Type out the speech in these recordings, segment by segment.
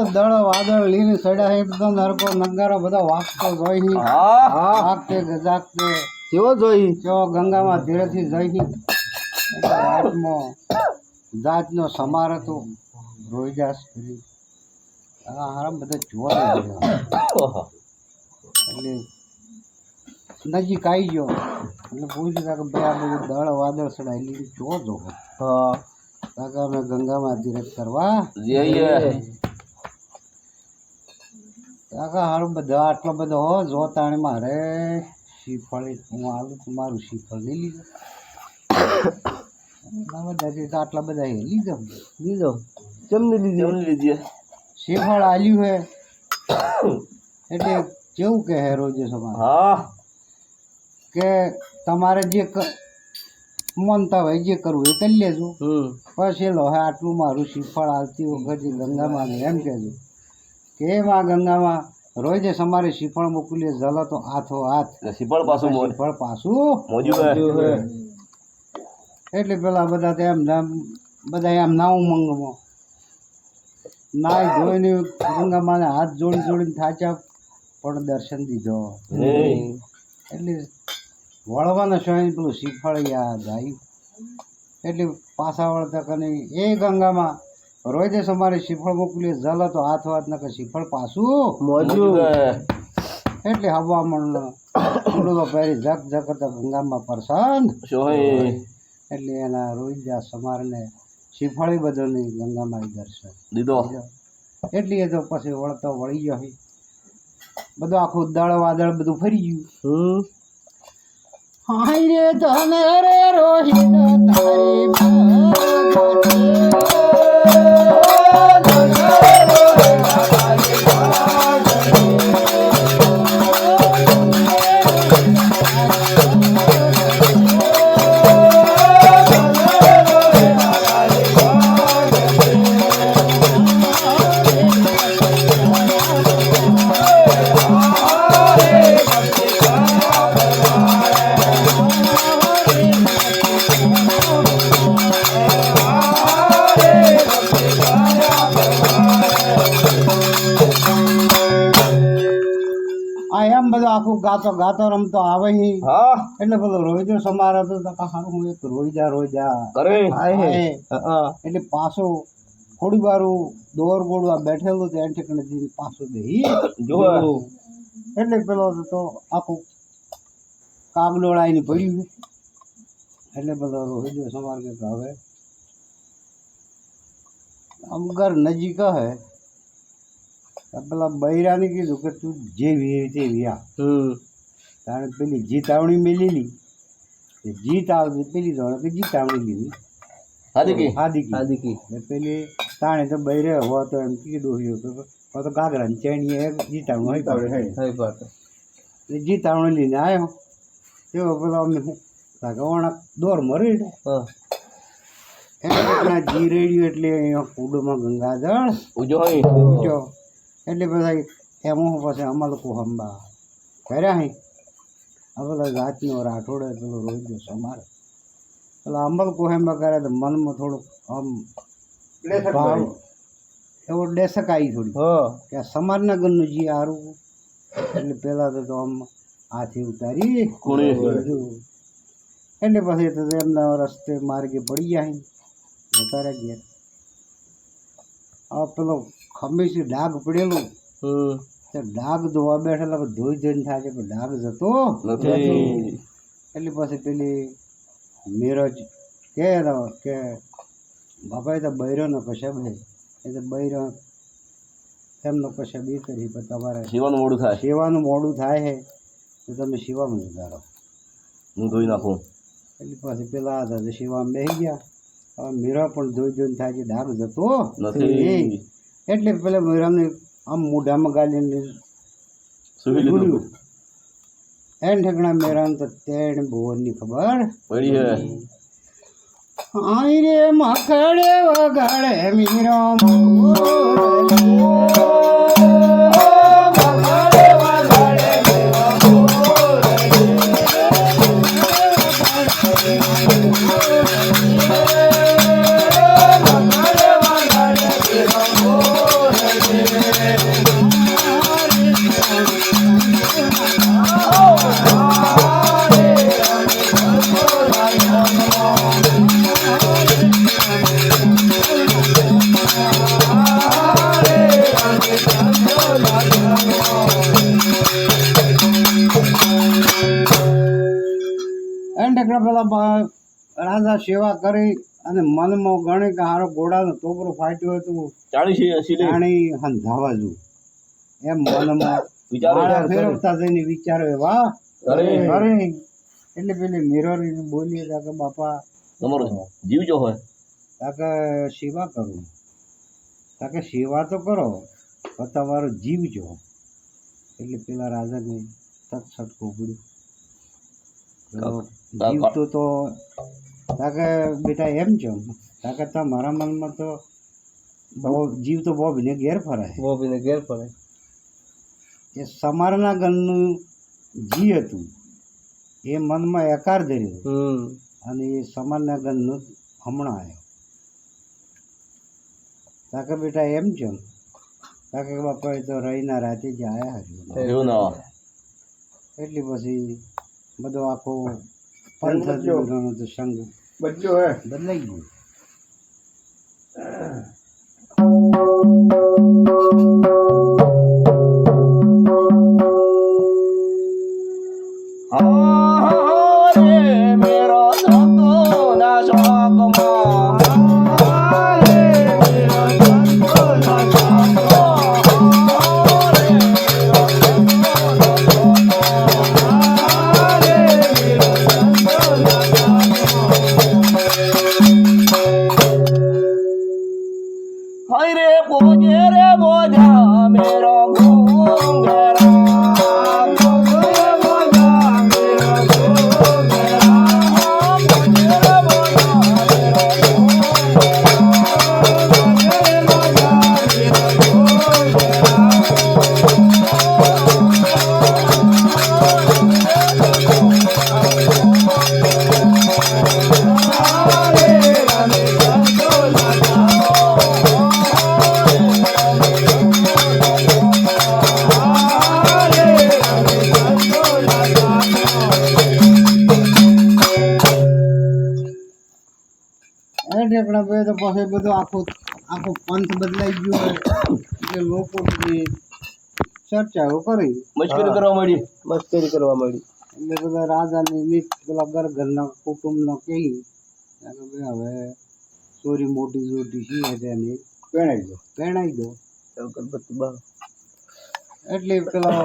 દળ વાદળ લીલી સડા એકદમ નરકો નગારો બધા વાગતો જોઈ વાગતે ગજાગતે કેવો જોઈ કેવો ગંગામાં ધીરેથી જઈ આત્મો જાતનો સમાર હતો રોહિદાસ કરી હારા બધા જોવા એટલે નજીક આવી ગયો એટલે પૂછ્યું કે ભાઈ આ બધું દળ વાદળ સડાઈ લીધી જો જો કાકા અમે ગંગામાં ધીરજ કરવા કાકા હારું બધા આટલો બધો હો જોતાણે મારે શ્રીફળ હું આવું તમારું શ્રીફળ લઈ લીધું બધા આટલા બધા લીધો કેમની લીધી શ્રીફળ આલ્યું હે એટલે કેવું કે હે રોજે સમાજ કે તમારે જે મનતા હોય જે કરવું એ કરી લેજો પછી લો હે આટલું મારું શ્રીફળ આવતી વખતે ગંગામાં એમ કહેજો કે માં ગંગામાં રોજે અમારે શ્રીફળ મોકલીએ જલો તો હાથો હાથ શ્રીફળ પાછું એટલે પેલા બધા એમ બધા એમ ના ઉમંગમાં નાય ધોઈને ગંગામાને હાથ જોડી જોડીને થાચા પણ દર્શન દીધો એટલે વળવાના સમય પેલું શ્રીફળ યાદ આવ્યું એટલે પાછા વળતા કને એ ગંગામાં રોજે અમારે શ્રીફળ મોકલીએ જલો તો હાથ હાથ નકર શ્રીફળ પાછું એટલે હવામણ તો પહેરી જગ જગ કરતા ગંગામાં પ્રસન્ન એટલે એના રોહિદાસ સમારને શ્રીફળ બધો નહીં ગંગામાં દર્શન દીધો એટલે એ તો પછી વળતો વળી ગયો બધું આખું દળ વાદળ બધું ફરી ગયું હાય રે ધન રે રોહિત તારી એમ બધું આખું ગાતો ગાતો રમતો આવે એટલે બધો રોહિદો સમાર હતો હું એક રોહિદા એટલે પાછો થોડી વારું દોર ગોળું આ બેઠેલું ત્યાં ઠેકણે પાછું દે એટલે પેલો તો આખું કાગડોળાઈને પડ્યું એટલે બધો રોહિદો સમાર કે હવે આમ ઘર નજીક હે પેલા બૈરાને કીધું કે તું જે વી તે વ્યા તાણે પેલી જીતાવણી મેલેલી જીત આવતી પેલી તો કે જીતાવણી લીધી હાદીકી પેલી તાણે તો બૈરે હોવા તો એમ કીધું તો ગાગરા ને ચેણીએ જીતાવણી જીતાવણી લઈને આવ્યો તેઓ પેલા અમને વણા દોર મરી એટલે જીરેડ્યું એટલે અહીંયા કુડમાં ગંગાજળ ઉજો હોય ઉજો એટલે બધા એમાં પછી અમે લોકો હંબા કર્યા હે આ પેલા જાતનો રાઠોડે પેલો રોજ સમારે પેલા અમલ કોહેમ્બા કરે તો મનમાં થોડુંક આમ ભાવ એવો ડેસક આવી થોડી કે આ સમાજના ઘરનું જે સારું એટલે પહેલાં તો આમ હાથી ઉતારી કોણે? બધું. એટલે પછી તો એમના રસ્તે માર્ગે પડી ગયા જતા રહ્યા ગયા. આ પેલો ખમીસી ડાઘ પડેલું તે ડાઘ ધોવા બેઠેલા ધોઈ ધોઈને થાય છે પણ ડાઘ જતો નથી. એટલે પછી પેલી મેરજ કે બાપા એ તો બૈરોનો કશાબ હે એ તો બૈરો એમનો કશાબ એ કરી પણ તમારે જીવાનું મોડું થાય. સેવાનું મોડું થાય છે તો તમે સેવામાં સુધારો. હું ધોઈ નાખું. એટલે પછી પેલા હતા તો સેવામાં બેસી ગયા. હવે મેરા પણ ધોઈ ધોઈને થાય છે ડાઘ જતો નથી. એટલે પેલા મેરાને આમ મોઢામાં ગાલીને સુવી લીધું. જોડ્યું એન ઠેકણા મેરાને તો તેણ ભુવનની ખબર પડી હે. આઈ રે મખડે વગાડે મીરો એન ઠેકણા પેલા રાજા સેવા કરી અને મનમાં ગણે કે હારો ઘોડાનો ટોપરો ફાટ્યો હતું 40 સિલે જાણી હંધાવા જુ એમ મનમાં વિચારો માળા યાર કરે. ફેરવતા જઈને વિચારો વાહ અરે. અરે એટલે પેલી મેરોરી બોલીએ તા કે બાપા તમારો જીવ જો હોય તા કે સેવા કરું તા કે સેવા તો કરો પણ તમારો જીવ જો એટલે પેલા રાજાને તક સટકો પડ્યું જીવ તો તા કે બેટા એમ છો તા કે મારા મનમાં તો જીવ તો બોબીને ઘેર ફરાય એ સમારના ઘરનું જી હતું એ મનમાં એકાર ધર્યો અને એ સમારના ઘરનું હમણાં આવ્યો તાકે બેટા એમ છે તાકે બાપા એ તો રહીના રાતે જ આવ્યા હર્યું એવું ના હોય. એટલે પછી બધો આખો પંથ તો સંગ બદલાઈ ગયો. રે મેરો સંતો ના શોકમાં હાય રે બોજે રે બોજા મેરો ઘૂંઘરા ઠેકડા બે તો પછી બધું આખો પંથ બદલાઈ ગયો એટલે લોકો બધી ચર્ચાઓ કરી મશ્કરી કરવા મળી. એટલે બધા રાજાને નીચ પેલા ઘરના કુટુંબનો કહી કે ભાઈ હવે ચોરી મોટી જોટી છે તેને પહેણાઈ દો એટલે પેલા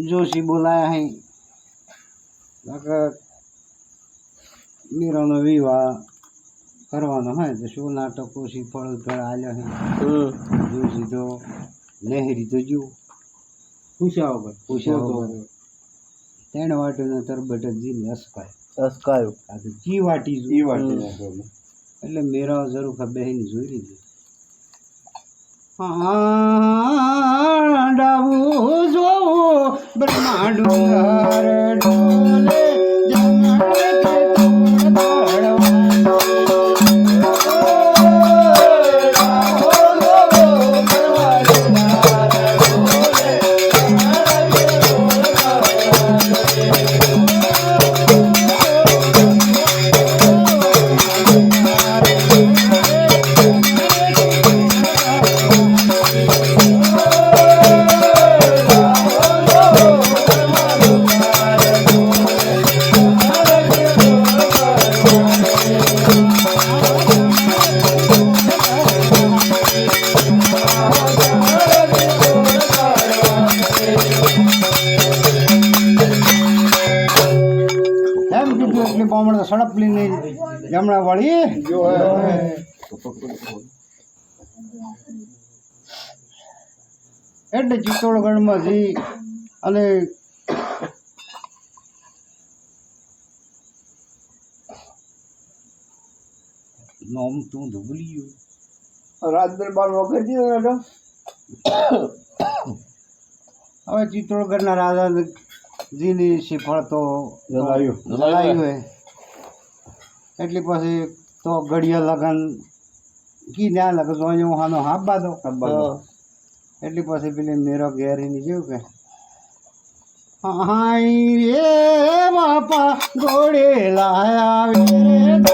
જોશી બોલાયા હે મીરાનો વિવાહ કરવાનો હોય તો શું નાટકો શ્રીફળ ઘર આલ્યો હે જોશી તો લહેરી તો જુ પૂછ્યા વગર ત્રણ વાટીને તરબટ જીને અસકાય અસકાયું આ તો જી વાટી એટલે મેરા જરૂર બેહીને જોઈ લીધી ડાવું જોવું બ્રહ્માંડ ડોલે એટલે બામણ સડપ લઈને જમણા વાળી એટલે ચિત્તોડગઢમાંથી અને નોમ તું ભૂલી ગયો રાત દરબાર વગર દીધો મેડમ હવે ચિત્તોડગઢના રાજાજીની શ્રીફળ તો જલાયું હોય એટલે પછી તો ઘડિયા લગન કી ના લગન તો અહીંયા હાનો હાફ બાંધો એટલે પછી પેલી મેરો ઘેરીની જેવું કે હાઈ રે બાપા ઘોડે લાયા રે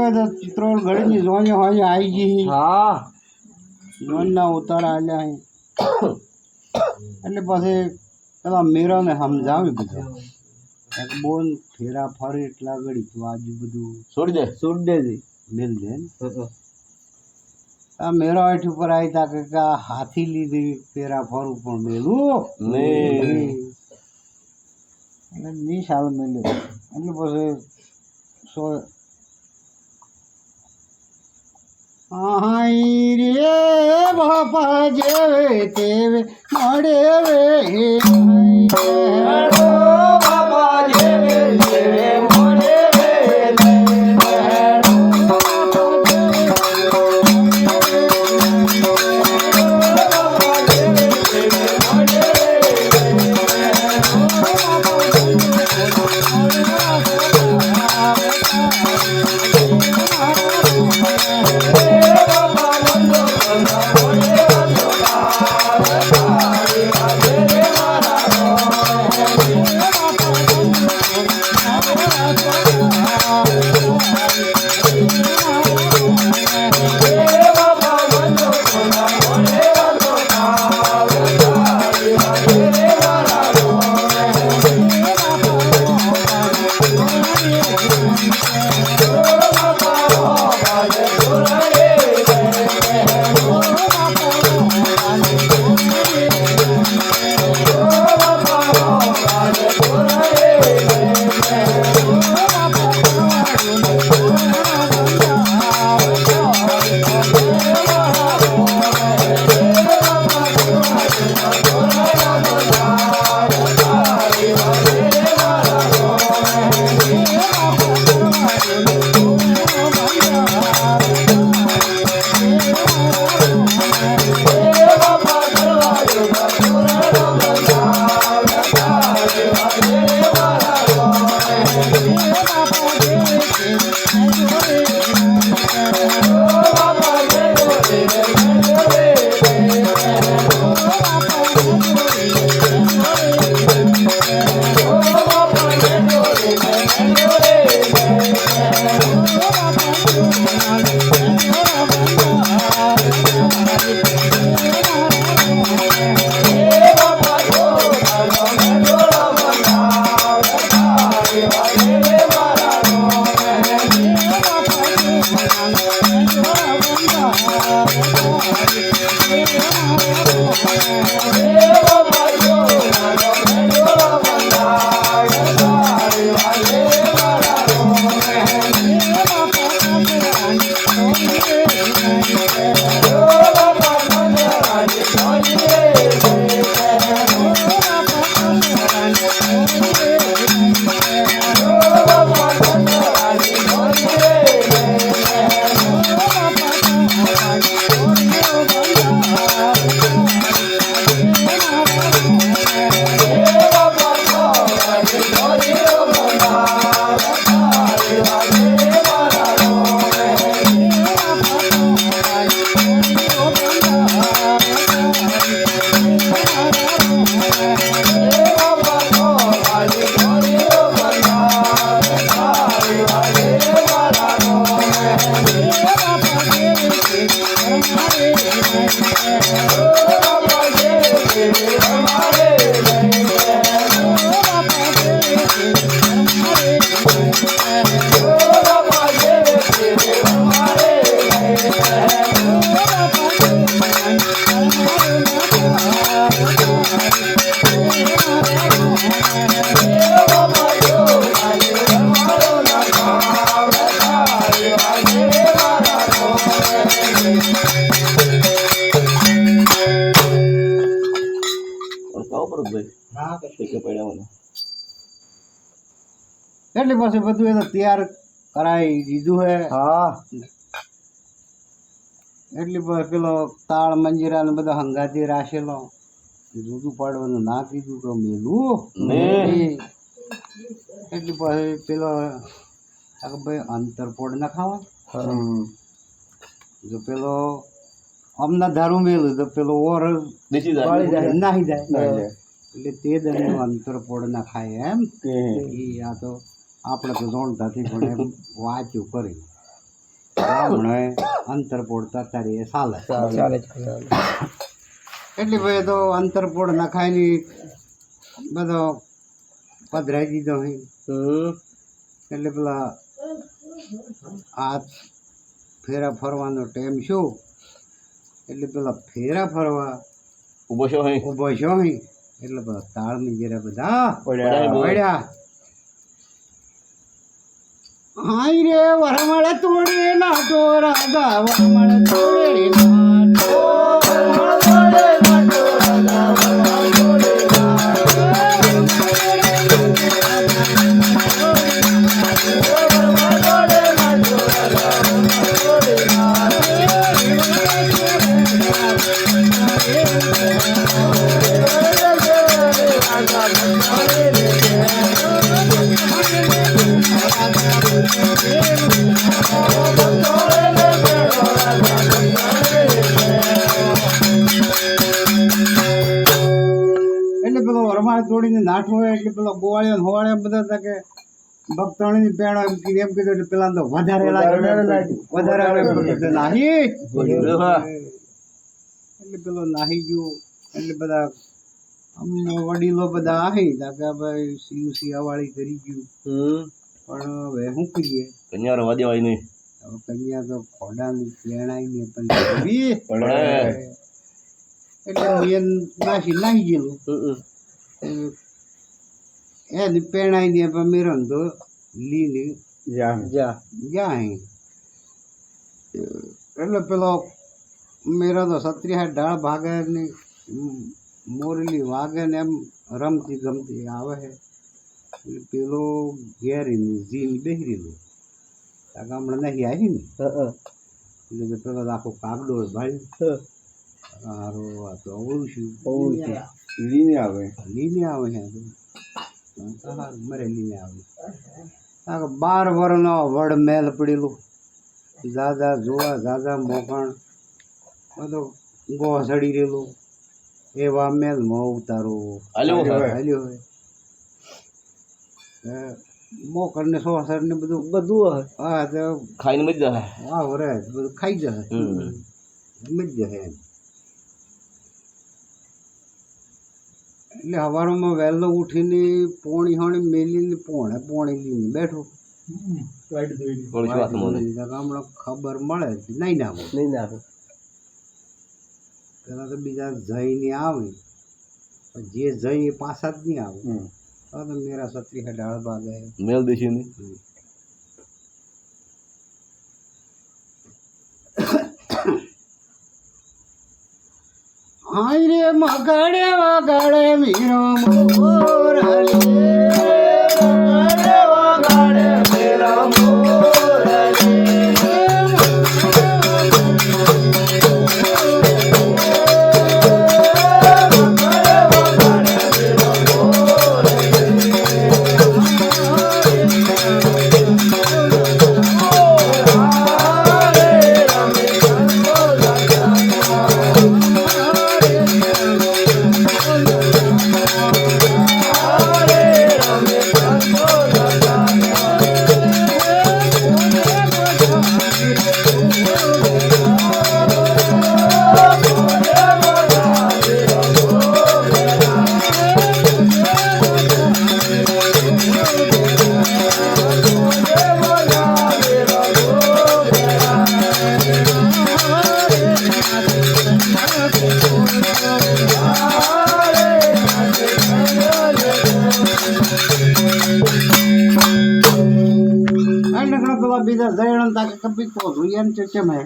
દાદા ચિત્રોલ ઘડીની જોઈને હોય આવી ગઈ હા જોનના ઉતારા આલ્યા અહીં એટલે પછી પેલા મેરાને સમજાવી બધું એક બોન ફેરા ફરે એટલા ઘડી તું આજુ બધું છોડી દેજે મેલ દે ને આ મેરા આઠ ઉપર આવી તા કે આ હાથી લીધી ફેરા ફરું પણ મેલું એટલે ની સાલ મેલ્યું એટલે પછી સો હાઈ રે બાપા જેવે તેવે મળે વે બાપા જેવે તેવે મળે Hare એટલે પછી બધું એ તો તૈયાર કરાવી દીધું હે. હા એટલે પછી પેલો તાળ મંજીરા ને બધા હંગાથી રાખેલો જુદું પાડવાનું ના કીધું તો મેલું એટલે પછી પેલો ભાઈ અંતરપોડ ના ખાવા જો પેલો અમના ધારું મેલું તો પેલો ઓર નાહી જાય એટલે તે દરમિયાન અંતરપોડ ના ખાય એમ એ આ તો આપણે તો જોણતાથી પણ એમ વાંચ્યું કરી હમણાં અંતરપોડ તરતારી એ ચાલે એટલે ભાઈ તો અંતરપોડ ના ખાઈ બધો પધરાઈ દીધો હોય એટલે પેલા હાથ ફેરા ફરવાનો ટાઈમ શું એટલે પેલા ફેરા ફરવા ઊભો છો અહીં એટલે બધા તાળ મંજીરા બધા પડ્યા. હાય રે વરમળ તોડે નાટો રાધા વરમળ તોડે નાટો એટલે પેલો વરમાળ તોડીને નાઠો હોય એટલે પેલો ગોવાળિયો હોવાળિયા બધા હતા કે ભક્તોની પેણો એમ કીધું એટલે પેલા તો વધારે નાહી એટલે પેલો નાહી ગયો એટલે બધા વડીલો બધા આવી કે ભાઈ શિયાવાળી કરી ગયું પણ હવે શું કરીએ કન્યા રવા દેવાય નહીં હવે કન્યા તો ખોડાની પેણાઈ પણ એટલે મેન નાહી ગયેલું એની પેણાઈ ને પણ મેરન તો લીને જાય એટલે પેલો મેરો તો સત્રીયા ઢાળ ભાગે ને મોરલી વાગે ને એમ રમતી ગમતી આવે છે એટલે પેલો ઘેરીને જીન બેહરેલું હમણાં નહીં આવી ને એટલે પેલો આખો કાગડો ભાઈ સારું આ તો અવળું છું લીને આવે મરે લીને આવે 12 વર્ષનો વડ મેલ પડેલું દાદા જોવા દાદા મોકણ બધો ગોસડી રહેલું એવા મેલમાં ઉતારો હાલ્યો હોય મોકર ને સોસર ને બધું બધું હે હા તો ખાઈને મરી જાય. વાહ વરે બધું ખાઈ જશે મરી જશે એમ. એટલે સવારમાં વહેલો ઉઠીને પોણી હોણી મેલીને પોણી લઈને બેઠો થોડી વાત મને હમણાં ખબર મળે કે નહીં નાખો નહીં નાખે પેલા તો બીજા જઈને આવે પણ જે જઈ એ પાછા જ નહીં આવે તો મેરા સત્રી હે ડાળ બાગે મેલ દેશી ની હાય રે મગડે વગડે મીરો મોરલે પેલા બીજા જયણ તાકે કપી તો જોઈએ ને ચચમ હે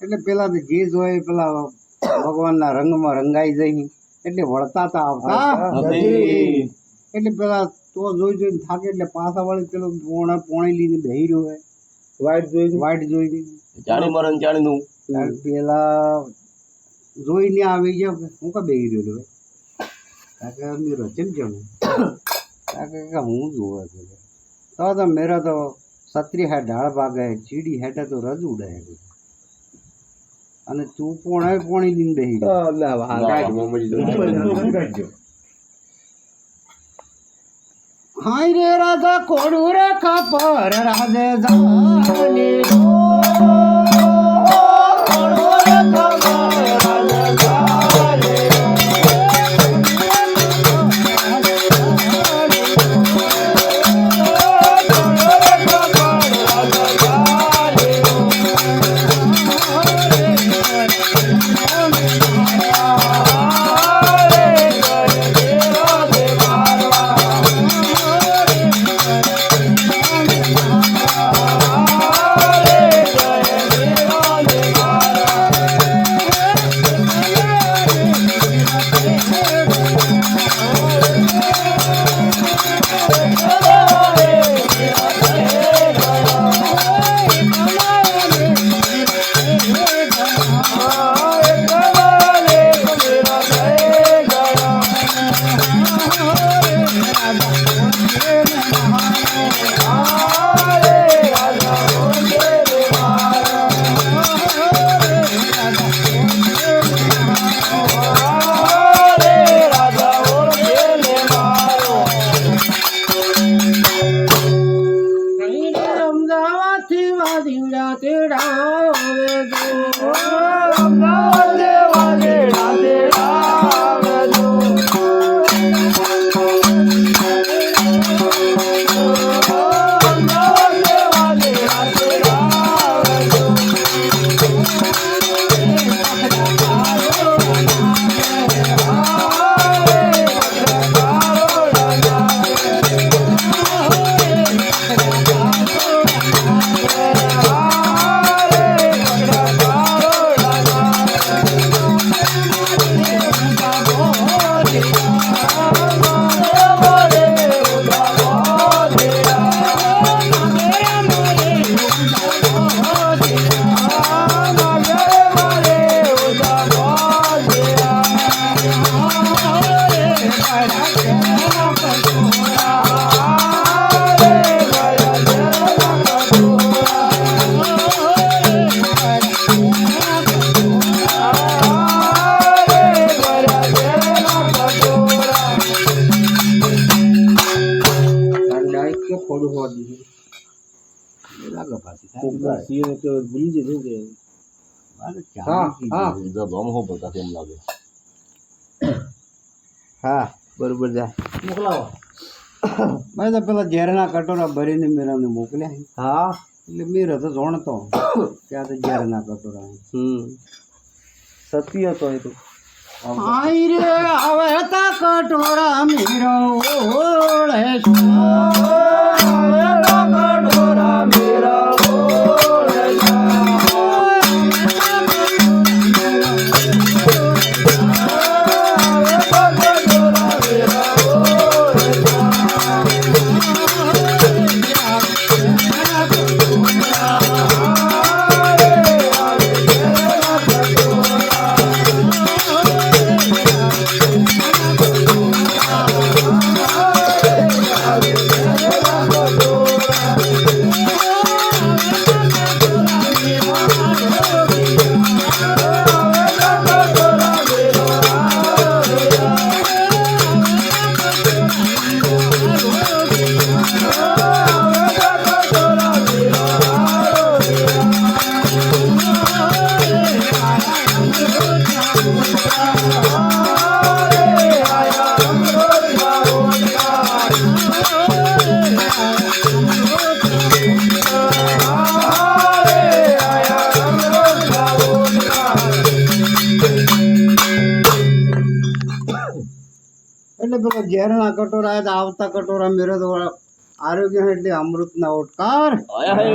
એટલે પેલા તો જે જોય પેલા ભગવાનના રંગમાં રંગાઈ જઈ એટલે વળતા તા આવતા નથી. એટલે પેલા તો જોઈને થાકે એટલે પાછા વળી પેલો પોણી લઈને બેહી રહ્યો હોય વાઈટ જોઈને જાણી મરણ જાણી નું ત્યારે પેલા જોઈને આવી ગયો હું કા બેહી રહ્યો હોય તાકે અમે રચન કેવું તાકે કે હું જોવા તો મેરા તો સત્રી હે ઢાળ ભાગે ચીડી હેઠે તો રજ ઉડે અને તું પોણી લઈને બેહી ગયો હાય રે રાધા કોડું રે ખપર રાધે જાની અરે હા, ચાલી હા. ગઈ. બીજા ધોમ હો પડતા એમ લાગે હા બરોબર જાય મેં તો પેલા ઝેરના કટોરા ભરીને મેરાને મોકલ્યા છે. હા એટલે મેરો તો જોણતો કે આ તો ઝેરના કટોરા છે. સત્ય હતો એ તો આઈ રે આવે તા કટોરા મેરો ઓળે છે. એટલે પેલા ઝેરના કટોરા હતા, આવતા કટોરા મેરો તો આરોગ્ય એટલે અમૃતના ઓટકાર. આયા હે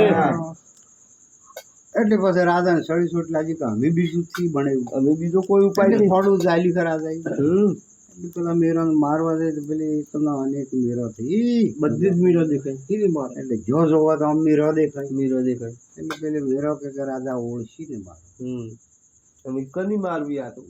એટલે પછી રાધાને સળી સોટ લાગી કે અમે બીજું થી બનાવ્યું. અમે બીજો કોઈ ઉપાય એટલે નહીં થોડું ચાલી ખરા જાય. એટલે પેલા મેરાને મારવા જાય તો પેલી એકના અનેક મેરા થઈ. બધી જ મીરો દેખાય કેવી મારે એટલે જો જોવા તો આમ મેરો દેખાય. મીરો દેખાય એટલે પેલી મેરો કે રાધા ઓળખી ને મારે. અમે કની મારવી આ તો